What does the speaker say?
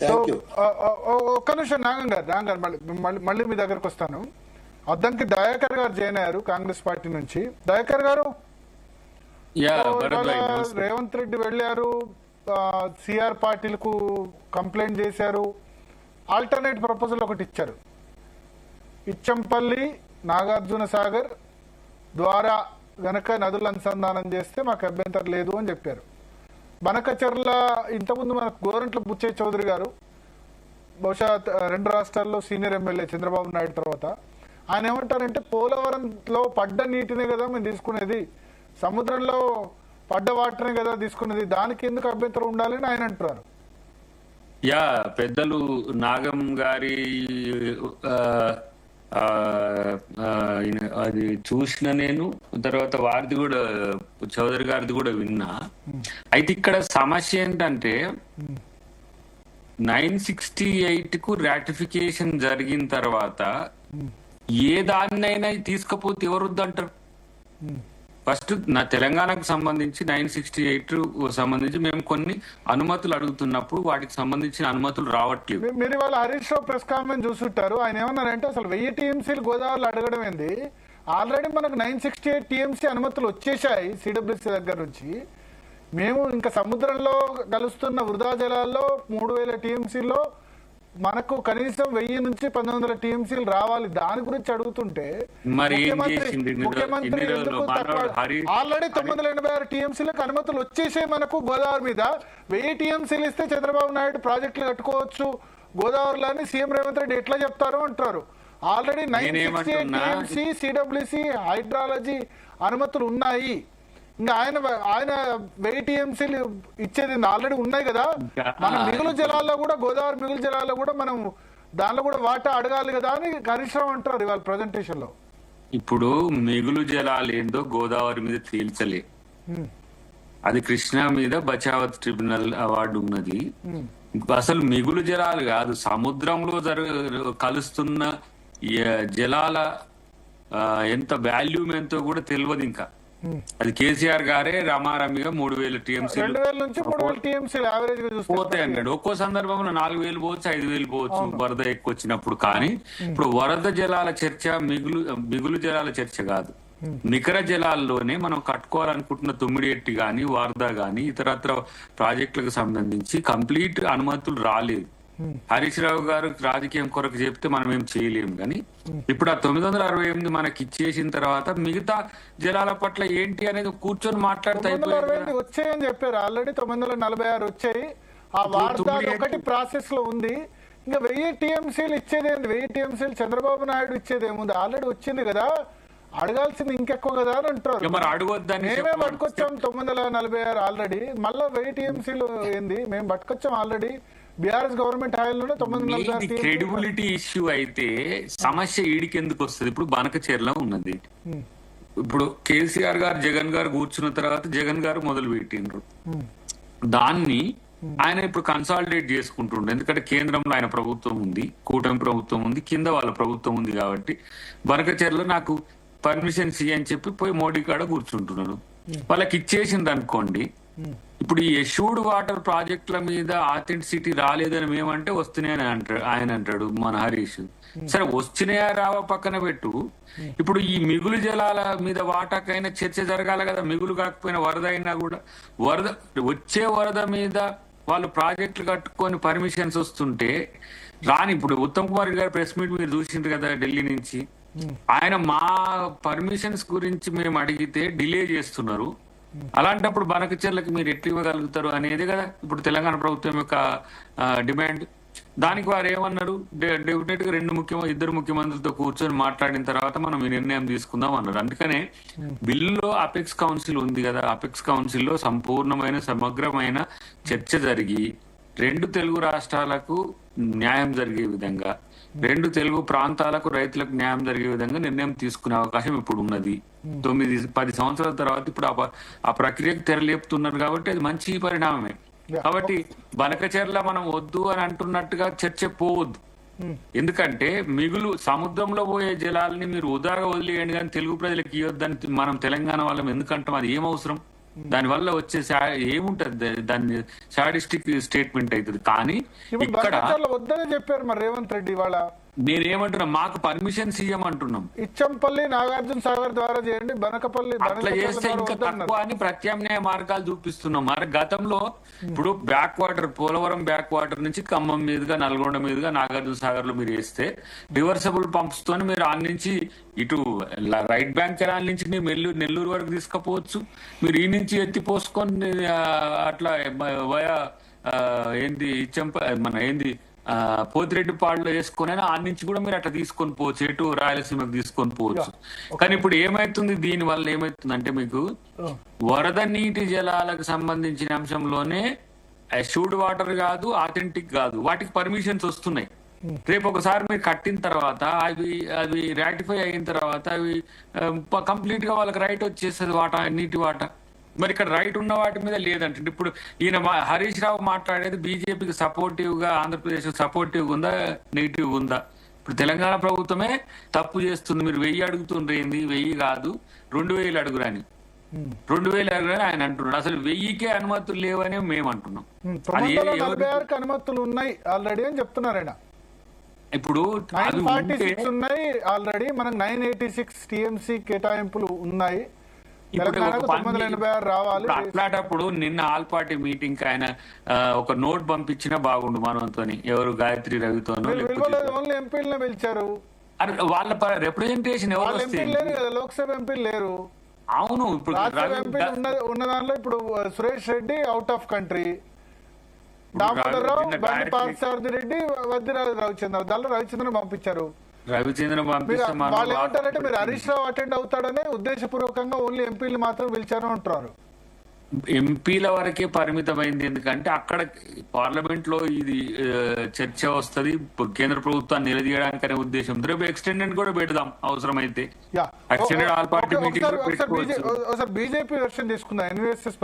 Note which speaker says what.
Speaker 1: Thank you.
Speaker 2: ఒక్క నిమిషం నాగం గారు మళ్ళీ మీ దగ్గరకు వస్తాను. అద్దంకి దయాకర్ గారు జాయిన్ అయ్యారు కాంగ్రెస్ పార్టీ నుంచి. దయాకర్ గారు, రేవంత్ రెడ్డి వెళ్ళారు, సిఆర్ పార్టీలకు కంప్లైంట్ చేశారు, ఆల్టర్నేట్ ప్రపోజల్ ఒకటి ఇచ్చారు. ఇచ్చంపల్లి నాగార్జున సాగర్ ద్వారా గనక నదులు అనుసంధానం చేస్తే మాకు అభ్యంతరం లేదు అని చెప్పారు. బనకచర్ల ఇంతకుముందు మనకు గోరంట్ల బుచ్చయ్య చౌదరి గారు, బహుశా 2 రాష్ట్రాల్లో సీనియర్ ఎమ్మెల్యే చంద్రబాబు నాయుడు తర్వాత, ఆయన ఏమంటారంటే పోలవరంలో పడ్డ నీటినే కదా మేము తీసుకునేది, సముద్రంలో పడ్డ వాటర్నే కదా తీసుకునేది, దానికి ఎందుకు అభ్యంతరం ఉండాలని ఆయన అంటున్నారు.
Speaker 3: పెద్దలు నాగం గారి అది చూసిన నేను, తర్వాత వారిది కూడా చౌదరి గారిది కూడా విన్నా. అయితే ఇక్కడ సమస్య ఏంటంటే 968 కు రాటిఫికేషన్ జరిగిన తర్వాత ఏ దాన్నైనా తీసుకపోతే ఎవరు వద్దంటారు? ఫస్ట్ నా తెలంగాణకు సంబంధించి 968 సంబంధించి మేము కొన్ని అనుమతులు అడుగుతున్నప్పుడు వాటికి సంబంధించిన అనుమతులు రావట్లేదు.
Speaker 2: మీరు ఇవాళ హరీష్ రావు ప్రెస్ కాన్ఫరెన్స్ చూస్తుంటారు. ఆయన ఏమన్నారంటే అసలు 1000 టీఎంసీలు గోదావరిలో అడగడం ఏంది, ఆల్రెడీ మనకు 968 టీఎంసీ అనుమతులు వచ్చేసాయి సిడబ్ల్యూసీ దగ్గర నుంచి, మేము ఇంకా సముద్రంలో కలుస్తున్న వృధా జలాల్లో 3000 టీఎంసీలో మనకు కనీసం 1000 నుంచి 1900 టీఎంసీలు రావాలి. దాని గురించి అడుగుతుంటే ముఖ్యమంత్రి ఆల్రెడీ 986 టీఎంసీలకు అనుమతులు వచ్చేసాయి మనకు గోదావరి మీద. 1000 టీఎంసీలు ఇస్తే చంద్రబాబు నాయుడు ప్రాజెక్టులు కట్టుకోవచ్చు గోదావరిలోని సీఎం రేవంత్ రెడ్డి ఎట్లా చెప్తారు అంటారు. ఆల్రెడీ 968 టీఎంసీ సిడబ్ల్యూసీ హైడ్రాలజీ అనుమతులు ఉన్నాయి. ఇంకా ఆయన 1000 టీఎంసీలు ఇచ్చేది ఆల్రెడీ ఉన్నాయి కదా. మన మిగులు జలాల్లో కూడా, గోదావరి మిగులు జలాల్లో కూడా మనం దానిలో కూడా వాటా అడగాలి కదా అని హరీష్ రావు అంటారు ఇవాళ ప్రెజెంటేషన్ లో.
Speaker 3: ఇప్పుడు మిగులు జలాలు ఏందో గోదావరి మీద తేల్చలే, అది కృష్ణా మీద బచావత్ ట్రిబ్యునల్ అవార్డు ఉన్నది. అసలు మిగులు జలాలు కాదు, సముద్రంలో కలుస్తున్న జలాల ఎంత వాల్యూమ్ ఎంతో కూడా తెలియదు. ఇంకా అది కేసీఆర్ గారే రమారమిగా 3000 టీఎంసీలు పోతాయి అన్నాడు. ఒక్కో సందర్భంలో 4000 పోవచ్చు, 5000 పోవచ్చు వరద ఎక్కువ వచ్చినప్పుడు. కానీ ఇప్పుడు వరద జలాల చర్చ మిగులు జలాల చర్చ కాదు. నికర జలాల్లోనే మనం కట్టుకోవాలనుకుంటున్న తుమ్మిడిఎట్టి గాని, వారదా గాని, ఇతరత్ర ప్రాజెక్టులకు సంబంధించి కంప్లీట్ అనుమతులు రాలేదు. హరీష్ రావు గారు రాజకీయం కొరకు చెప్తే మనం ఏం చేయలేము. కానీ ఇప్పుడు ఆ 968 మనకి ఇచ్చేసిన తర్వాత మిగతా జలాల పట్ల ఏంటి అనేది కూర్చొని మాట్లాడితే
Speaker 2: వచ్చాయని చెప్పారు. ఆల్రెడీ 946 వచ్చాయి. ఆ వార్త ఒకటి ప్రాసెస్ లో ఉంది. ఇంకా 1000 టీఎంసీలు ఇచ్చేదేంటి? 1000 టీఎంసీలు చంద్రబాబు నాయుడు ఇచ్చేదేముంది, ఆల్రెడీ వచ్చింది కదా, అడగాల్సింది ఇంకెక్కువ కదా అని అంటారు. మేమే పట్టుకొచ్చాం 946 ఆల్రెడీ, మళ్ళీ 1000 టీఎంసీలు ఏంది, మేము పట్టుకొచ్చాం ఆల్రెడీ. బీఆర్ఎస్ గవర్నమెంట్ హయాంలోనే 946
Speaker 3: క్రెడిబిలిటీ ఇష్యూ అయితే సమస్య ఈడికి ఎందుకు వస్తుంది? ఇప్పుడు బనకచెర్ల ఉన్నది, ఇప్పుడు కేసీఆర్ గారు జగన్ గారు కూర్చున్న తర్వాత జగన్ గారు మొదలు పెట్టిండ్రు దాన్ని. ఆయన ఇప్పుడు కన్సాలిడేట్ చేసుకుంటుండ్రు, ఎందుకంటే కేంద్రంలో ఆయన ప్రభుత్వం ఉంది, కూటమి ప్రభుత్వం ఉంది, కింద వాళ్ళ ప్రభుత్వం ఉంది. కాబట్టి బనకచెర్ల నాకు పర్మిషన్ సి అని చెప్పి పోయి మోడీ కాడ కూర్చుంటున్నాను. వాళ్ళకి ఇచ్చేసింది అనుకోండి, ఇప్పుడు ఈ ఎష్యూర్డ్ వాటర్ ప్రాజెక్టుల మీద ఆథెంటిసిటీ రాలేదని మేమంటే వస్తున్నాయని ఆయన అంటాడు మన హరీష్. సరే వస్తున్నాయా రావా పక్కన పెట్టు, ఇప్పుడు ఈ మిగులు జలాల మీద వాటాకైనా చర్చ జరగాలి కదా. మిగులు కాకపోయినా వరద అయినా కూడా, వచ్చే వరద మీద వాళ్ళు ప్రాజెక్టులు కట్టుకొని పర్మిషన్స్ వస్తుంటే రాని. ఇప్పుడు ఉత్తమ్ కుమార్ గారి ప్రెస్ మీట్ మీరు చూసిండ్రు కదా ఢిల్లీ నుంచి, ఆయన మా పర్మిషన్స్ గురించి మేము అడిగితే డిలే చేస్తున్నారు, అలాంటప్పుడు బనకచెర్లకు మీరు ఎట్లు ఇవ్వగలుగుతారు అనేది కదా ఇప్పుడు తెలంగాణ ప్రభుత్వం యొక్క డిమాండ్. దానికి వారు ఏమన్నారు, డెఫినెట్ గా ఇద్దరు ముఖ్యమంత్రులతో కూర్చొని మాట్లాడిన తర్వాత మనం ఈ నిర్ణయం తీసుకుందాం అన్నారు. అందుకనే బిల్లులో అపెక్స్ కౌన్సిల్ ఉంది కదా, అపెక్స్ కౌన్సిల్లో సంపూర్ణమైన సమగ్రమైన చర్చ జరిగి 2 తెలుగు రాష్ట్రాలకు న్యాయం జరిగే విధంగా, 2 తెలుగు ప్రాంతాలకు రైతులకు న్యాయం జరిగే విధంగా నిర్ణయం తీసుకునే అవకాశం ఇప్పుడు ఉన్నది. 9-10 సంవత్సరాల తర్వాత ఇప్పుడు ఆ ప్రక్రియకు తెరలేపుతున్నారు కాబట్టి అది మంచి పరిణామమే. కాబట్టి బనకచెర్ల మనం వద్దు అని అంటున్నట్టుగా చర్చ పోవద్దు. ఎందుకంటే మిగులు సముద్రంలో పోయే జలాలని మీరు ఉదాగా వదిలేయండి కానీ తెలుగు ప్రజలకు ఇవ్వద్దని మనం తెలంగాణ వాళ్ళం ఎందుకంటాం? అది ఏం అవసరం? దానివల్ల వచ్చే ఏముంటది, దాన్ని సాడిస్టిక్ స్టేట్మెంట్ అవుతుంది. కానీ
Speaker 2: ఇప్పుడు
Speaker 3: ఇక్కడ
Speaker 2: బనకచర్ల వద్దని చెప్పారు మరి రేవంత్ రెడ్డి ఇవాళ.
Speaker 3: నేనేమంటున్నా, మాకు పర్మిషన్ సీఎం అంటున్నాం.
Speaker 2: ఇచ్చంపల్లి నాగార్జున సాగర్ ద్వారా చేయండి, బనకపల్లి
Speaker 3: అట్లా చేస్తే ఇంకా తక్కువ అని ప్రత్యామ్నాయ మార్గాలు చూపిస్తున్నాం. మరి గతంలో ఇప్పుడు back water, Polavaram back water నుంచి ఖమ్మం మీదుగా, నల్గొండ మీదుగా నాగార్జున సాగర్ లో మీరు వేస్తే రివర్సబుల్ పంప్స్ తోని మీరు ఆ నుంచి ఇటు రైట్ బ్యాంక్ కెనాల్ నుంచి నెల్లూరు వరకు తీసుకుపోవచ్చు. మీరు ఈ నుంచి ఎత్తి పోసుకొని అట్లా వయా ఏంది మన ఏంది పోతిరెడ్డిపాడులో వేసుకొని ఆ నుంచి కూడా మీరు అట్లా తీసుకొని పోవచ్చు, ఎటు రాయలసీమకు తీసుకొని పోవచ్చు. కానీ ఇప్పుడు ఏమైతుంది, దీని వల్ల ఏమైతుంది అంటే మీకు వరద నీటి జలాలకు సంబంధించిన అంశంలోనే అష్యూర్డ్ వాటర్ కాదు, ఆథెంటిక్ కాదు, వాటికి పర్మిషన్స్ వస్తున్నాయి. రేపు ఒకసారి మీరు కట్టిన తర్వాత అవి రాటిఫై అయిన తర్వాత అవి కంప్లీట్ గా వాళ్ళకి రైట్ వచ్చేస్తుంది నీటి వాటా. మరి ఇక్కడ రైట్ ఉన్న వాటి మీద లేదంటే ఇప్పుడు ఈయన హరీష్ రావు మాట్లాడేది బీజేపీకి సపోర్టివ్ గా, ఆంధ్రప్రదేశ్ సపోర్టివ్ ఉందా, నెగిటివ్ ఉందా? ఇప్పుడు తెలంగాణ ప్రభుత్వమే తప్పు చేస్తుంది. మీరు 1000 అడుగుతుండ్రు, ఏంది 1000 కాదు 2000 అడుగురని. 2000 అడుగురని ఆయన అంటున్నాడు. అసలు 1000కే అనుమతులు లేవని మేము అంటున్నాం.
Speaker 2: 946 అనుమతులు ఉన్నాయి ఆల్రెడీ అని చెప్తున్నారు ఆయన.
Speaker 3: ఇప్పుడు
Speaker 2: 946 ఉన్నాయి ఆల్రెడీ, మనకు 986 టీఎంసీ కేటాయింపులు ఉన్నాయి.
Speaker 3: అట్లాంటప్పుడు నిన్న ఆల్ పార్టీ మీటింగ్ ఆయన ఒక నోట్ పంపించినా బాగుండు మనతో, ఎవరు గాయత్రి రవితోనూ.
Speaker 2: ఎంపీలనే పిలిచారు,
Speaker 3: వాళ్ళ రిప్రజెంటేషన్ ఎవరు
Speaker 2: లేరు కదా, లోక్సభ ఎంపీలు లేరు.
Speaker 3: అవును, ఇప్పుడు
Speaker 2: ఉన్న దాంట్లో ఇప్పుడు Suresh Reddy out of country, Damodara Rao, బండి పార్థసారథి రెడ్డి, వద్దిరాజు రవిచంద్ర, దాంట్లో రవిచంద్రన్ పంపించారు.
Speaker 3: రవిచంద్రన్
Speaker 2: వాళ్ళు ఏమంటారంటే మీరు హరీష్ రావు అటెండ్ అవుతాడనే ఉద్దేశపూర్వకంగా ఓన్లీ ఎంపీలు మాత్రం పిలిచారు అంటున్నారు.
Speaker 3: ఎంపీల వరకే పరిమితమైంది, ఎందుకంటే అక్కడ పార్లమెంట్ లో ఇది చర్చ వస్తుంది, కేంద్ర ప్రభుత్వాన్ని నిలదీయడానికి అనే ఉద్దేశం. రేపు ఎక్స్టెండెడ్ కూడా పెడదాం అవసరమైతే, extended all party meeting.
Speaker 2: BJP version తీసుకుందాం, ఎన్వీఎస్ఎస్